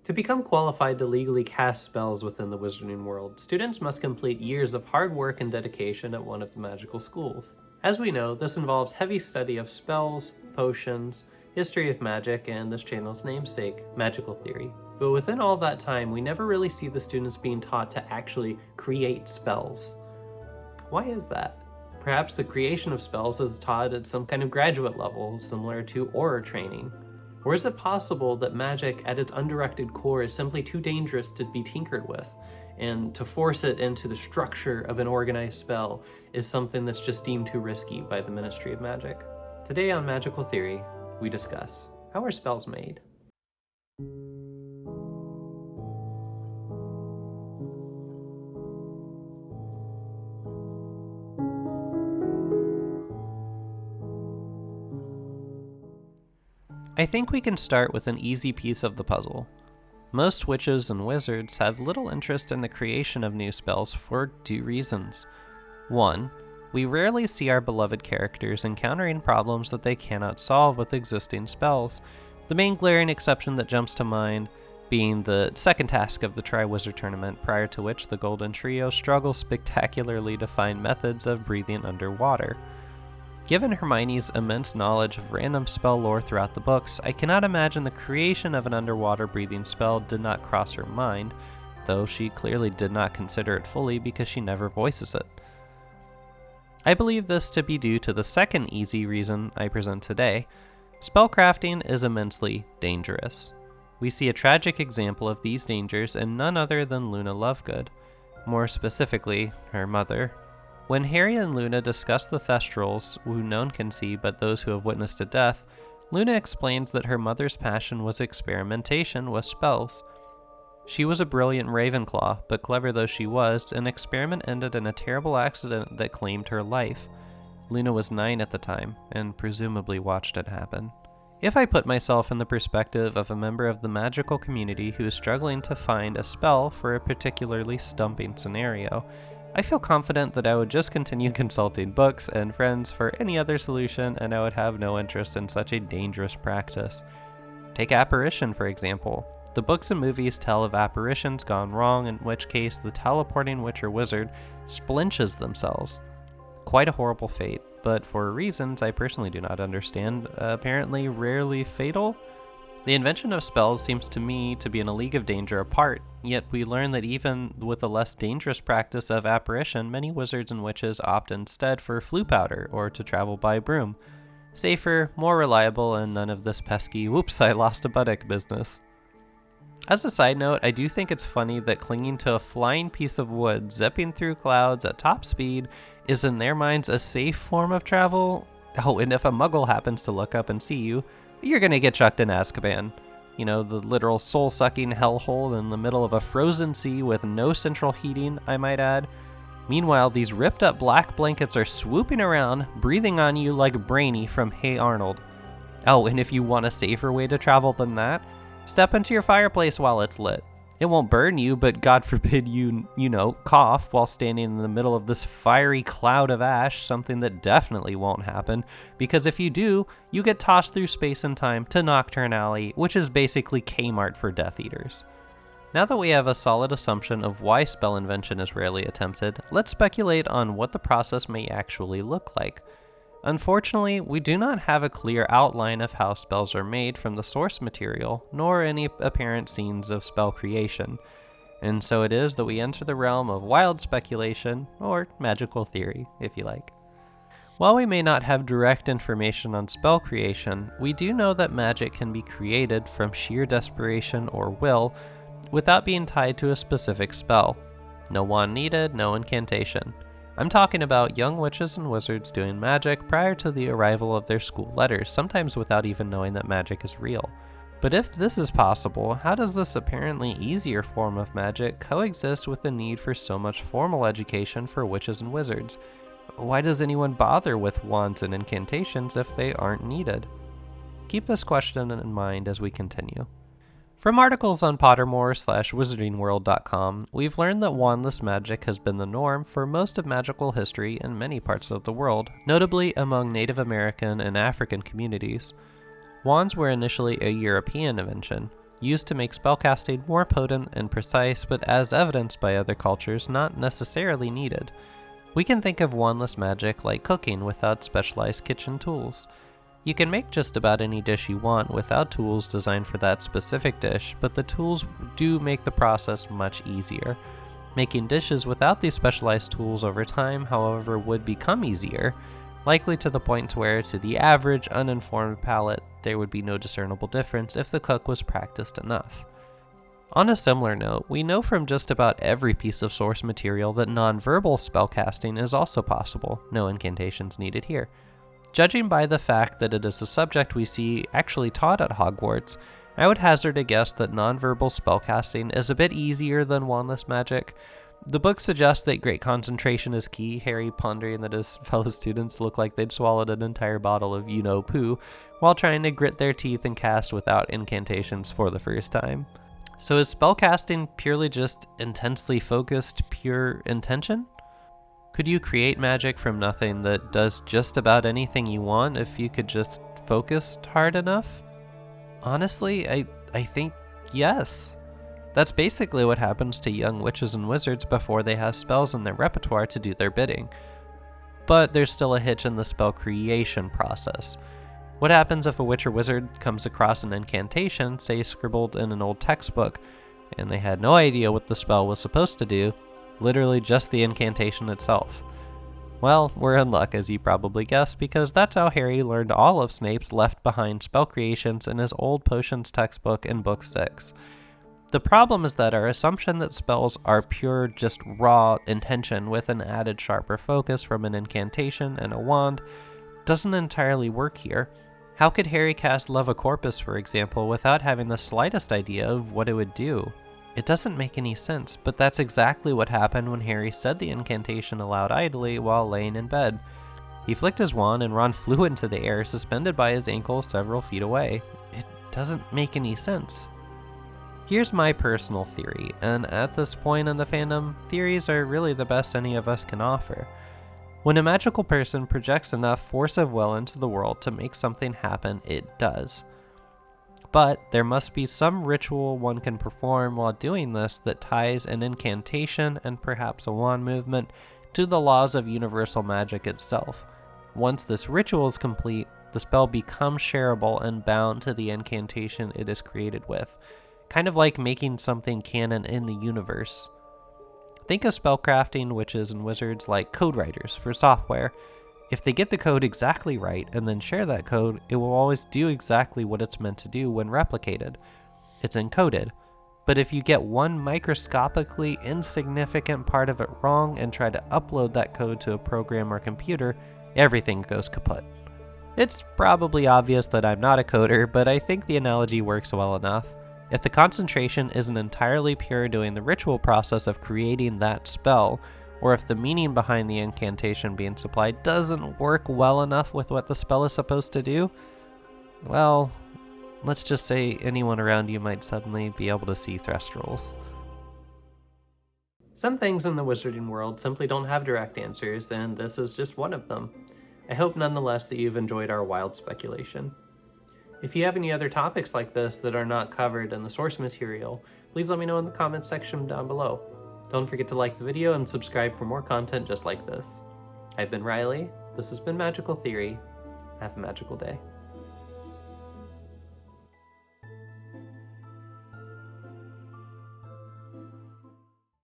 To become qualified to legally cast spells within the wizarding world, students must complete years of hard work and dedication at one of the magical schools. As we know, this involves heavy study of spells, potions, history of magic, and this channel's namesake, magical theory. But within all that time, we never really see the students being taught to actually create spells. Why is that? Perhaps the creation of spells is taught at some kind of graduate level, similar to Aura training. Or is it possible that magic at its undirected core is simply too dangerous to be tinkered with, and to force it into the structure of an organized spell is something that's just deemed too risky by the Ministry of Magic? Today on Magical Theory, we discuss, how are spells made? I think we can start with an easy piece of the puzzle. Most witches and wizards have little interest in the creation of new spells for two reasons. 1. We rarely see our beloved characters encountering problems that they cannot solve with existing spells, the main glaring exception that jumps to mind being the second task of the Triwizard Tournament, prior to which the Golden Trio struggles spectacularly to find methods of breathing underwater. Given Hermione's immense knowledge of random spell lore throughout the books, I cannot imagine the creation of an underwater breathing spell did not cross her mind, though she clearly did not consider it fully because she never voices it. I believe this to be due to the second easy reason I present today. Spellcrafting is immensely dangerous. We see a tragic example of these dangers in none other than Luna Lovegood, more specifically, her mother. When Harry and Luna discuss the Thestrals, who none can see but those who have witnessed a death, Luna explains that her mother's passion was experimentation with spells. She was a brilliant Ravenclaw, but clever though she was, an experiment ended in a terrible accident that claimed her life. Luna was 9 at the time, and presumably watched it happen. If I put myself in the perspective of a member of the magical community who is struggling to find a spell for a particularly stumping scenario, I feel confident that I would just continue consulting books and friends for any other solution, and I would have no interest in such a dangerous practice. Take apparition, for example. The books and movies tell of apparitions gone wrong, in which case the teleporting witch or wizard splinches themselves. Quite a horrible fate, but for reasons I personally do not understand, apparently rarely fatal. The invention of spells seems to me to be in a league of danger apart, yet we learn that even with a less dangerous practice of apparition, many wizards and witches opt instead for flue powder or to travel by broom. Safer, more reliable, and none of this pesky, whoops, I lost a buttock business. As a side note, I do think it's funny that clinging to a flying piece of wood zipping through clouds at top speed is in their minds a safe form of travel. Oh, and if a muggle happens to look up and see you, you're gonna get chucked in Azkaban. You know, the literal soul-sucking hellhole in the middle of a frozen sea with no central heating, I might add. Meanwhile, these ripped-up black blankets are swooping around, breathing on you like Brainy from Hey Arnold. Oh, and if you want a safer way to travel than that, step into your fireplace while it's lit. It won't burn you, but God forbid you cough while standing in the middle of this fiery cloud of ash, something that definitely won't happen, because if you do, you get tossed through space and time to Nocturne Alley, which is basically Kmart for Death Eaters. Now that we have a solid assumption of why spell invention is rarely attempted, let's speculate on what the process may actually look like. Unfortunately, we do not have a clear outline of how spells are made from the source material, nor any apparent scenes of spell creation, and so it is that we enter the realm of wild speculation, or magical theory, if you like. While we may not have direct information on spell creation, we do know that magic can be created from sheer desperation or will, without being tied to a specific spell. No wand needed, no incantation. I'm talking about young witches and wizards doing magic prior to the arrival of their school letters, sometimes without even knowing that magic is real. But if this is possible, how does this apparently easier form of magic coexist with the need for so much formal education for witches and wizards? Why does anyone bother with wands and incantations if they aren't needed? Keep this question in mind as we continue. From articles on Pottermore/WizardingWorld.com, we've learned that wandless magic has been the norm for most of magical history in many parts of the world, notably among Native American and African communities. Wands were initially a European invention. used to make spellcasting more potent and precise, but as evidenced by other cultures, not necessarily needed. We can think of wandless magic like cooking without specialized kitchen tools. You can make just about any dish you want without tools designed for that specific dish, but the tools do make the process much easier. Making dishes without these specialized tools over time, however, would become easier, likely to the point where, to the average, uninformed palate, there would be no discernible difference if the cook was practiced enough. On a similar note, we know from just about every piece of source material that non-verbal spellcasting is also possible, no incantations needed here. Judging by the fact that it is a subject we see actually taught at Hogwarts, I would hazard a guess that non-verbal spellcasting is a bit easier than wandless magic. The book suggests that great concentration is key, Harry pondering that his fellow students look like they'd swallowed an entire bottle of you-know-poo while trying to grit their teeth and cast without incantations for the first time. So is spellcasting purely just intensely focused, pure intention? Could you create magic from nothing that does just about anything you want if you could just focus hard enough? Honestly, I think yes. That's basically what happens to young witches and wizards before they have spells in their repertoire to do their bidding. But there's still a hitch in the spell creation process. What happens if a witch or wizard comes across an incantation, say scribbled in an old textbook, and they had no idea what the spell was supposed to do, literally just the incantation itself? Well, we're in luck, as you probably guessed, because that's how Harry learned all of Snape's left-behind spell creations in his old potions textbook in Book 6. The problem is that our assumption that spells are pure, just raw intention with an added sharper focus from an incantation and a wand doesn't entirely work here. How could Harry cast Leva Corpus, for example, without having the slightest idea of what it would do? It doesn't make any sense, but that's exactly what happened when Harry said the incantation aloud idly while laying in bed. He flicked his wand and Ron flew into the air, suspended by his ankle several feet away. It doesn't make any sense. Here's my personal theory, and at this point in the fandom, theories are really the best any of us can offer. When a magical person projects enough force of will into the world to make something happen, it does. But there must be some ritual one can perform while doing this that ties an incantation and perhaps a wand movement to the laws of universal magic itself. Once this ritual is complete, the spell becomes shareable and bound to the incantation it is created with, kind of like making something canon in the universe. Think of spellcrafting witches and wizards like code writers for software. If they get the code exactly right and then share that code, it will always do exactly what it's meant to do when replicated. It's encoded. But if you get one microscopically insignificant part of it wrong and try to upload that code to a program or computer, everything goes kaput. It's probably obvious that I'm not a coder, but I think the analogy works well enough. If the concentration isn't entirely pure doing the ritual process of creating that spell, or if the meaning behind the incantation being supplied doesn't work well enough with what the spell is supposed to do, well, let's just say anyone around you might suddenly be able to see Thestrals. Some things in the wizarding world simply don't have direct answers, and this is just one of them. I hope nonetheless that you've enjoyed our wild speculation. If you have any other topics like this that are not covered in the source material, please let me know in the comments section down below. Don't forget to like the video and subscribe for more content just like this. I've been Riley, this has been Magical Theory. Have a magical day.